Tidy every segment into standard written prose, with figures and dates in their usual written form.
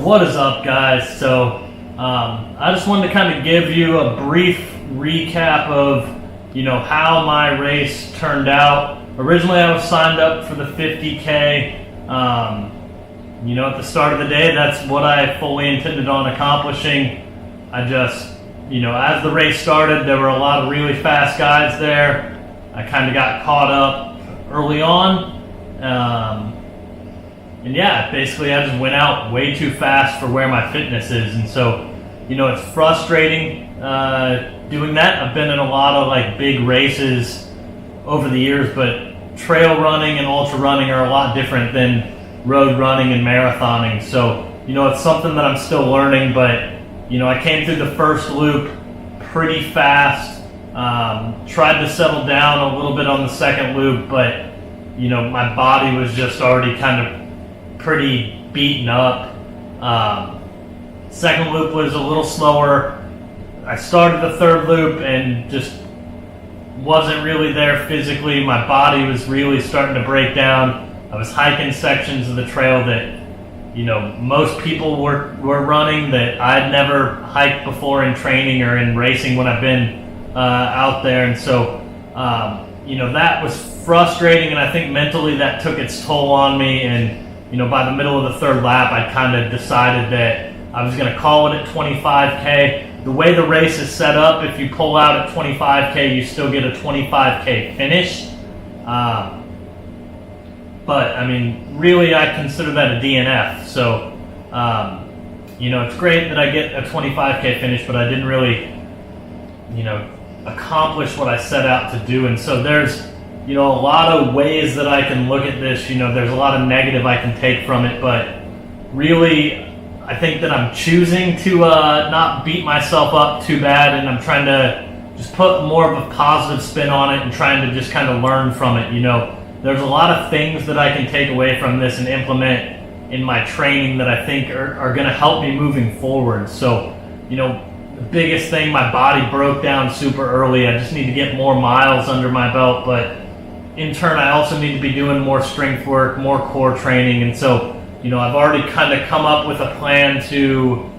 What is up, guys? So I just wanted to kind of give you a brief recap of how my race turned out. Originally I was signed up for the 50K. At the start of the day, that's what I fully intended on accomplishing. I just, as the race started, there were a lot of really fast guys there. I kind of got caught up early on. And yeah, basically I just went out way too fast for where my fitness is. And so, it's frustrating doing that. I've been in a lot of big races over the years, but trail running and ultra running are a lot different than road running and marathoning. So, it's something that I'm still learning, but, I came through the first loop pretty fast, tried to settle down a little bit on the second loop, but, my body was just already kind of pretty beaten up. Second loop was a little slower. I started the third loop and just wasn't really there physically. My body was really starting to break down. I was hiking sections of the trail that most people were running that I'd never hiked before in training or in racing when I've been out there. And so that was frustrating, and I think mentally that took its toll on me. And by the middle of the third lap, I kind of decided that I was going to call it at 25K. The way the race is set up, if you pull out at 25K, you still get a 25K finish. But, really, I consider that a DNF. So, it's great that I get a 25K finish, but I didn't really, accomplish what I set out to do. And so there's a lot of ways that I can look at this. There's a lot of negative I can take from it, but really, I think that I'm choosing to not beat myself up too bad, and I'm trying to just put more of a positive spin on it and trying to just kind of learn from it. There's a lot of things that I can take away from this and implement in my training that I think are going to help me moving forward. So, the biggest thing, my body broke down super early. I just need to get more miles under my belt, but in turn, I also need to be doing more strength work, more core training. And so, I've already kind of come up with a plan to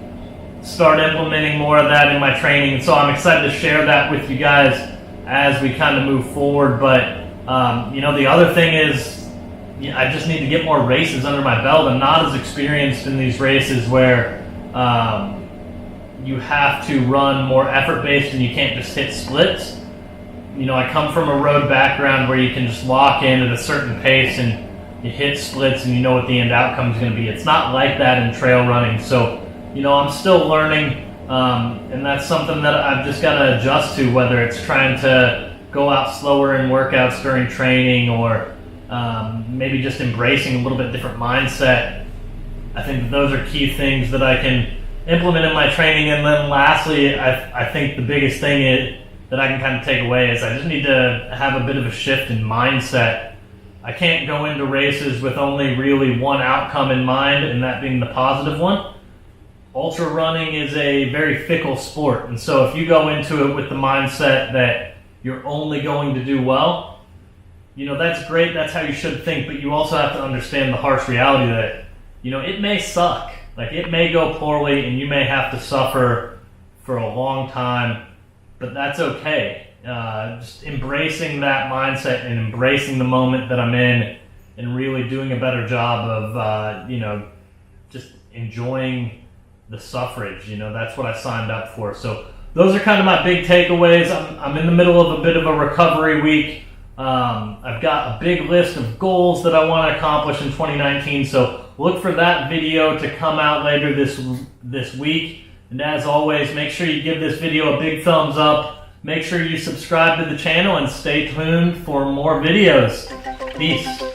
start implementing more of that in my training. And so I'm excited to share that with you guys as we kind of move forward. But, the other thing is, I just need to get more races under my belt. I'm not as experienced in these races where you have to run more effort-based and you can't just hit splits. I come from a road background where you can just lock in at a certain pace and you hit splits and you know what the end outcome is going to be. It's not like that in trail running. So, I'm still learning, and that's something that I've just got to adjust to, whether it's trying to go out slower in workouts during training or maybe just embracing a little bit different mindset. I think that those are key things that I can implement in my training. And then lastly, I think the biggest thing that I can kind of take away is I just need to have a bit of a shift in mindset. I can't go into races with only really one outcome in mind, and that being the positive one. Ultra running is a very fickle sport, and so if you go into it with the mindset that you're only going to do well, that's great, that's how you should think, but you also have to understand the harsh reality that, it may suck. It may go poorly, and you may have to suffer for a long time, but that's okay. just embracing that mindset and embracing the moment that I'm in, and really doing a better job of, just enjoying the suffrage. That's what I signed up for. So those are kind of my big takeaways. I'm in the middle of a bit of a recovery week. I've got a big list of goals that I want to accomplish in 2019. So look for that video to come out later this week. And as always, make sure you give this video a big thumbs up. Make sure you subscribe to the channel and stay tuned for more videos. Peace.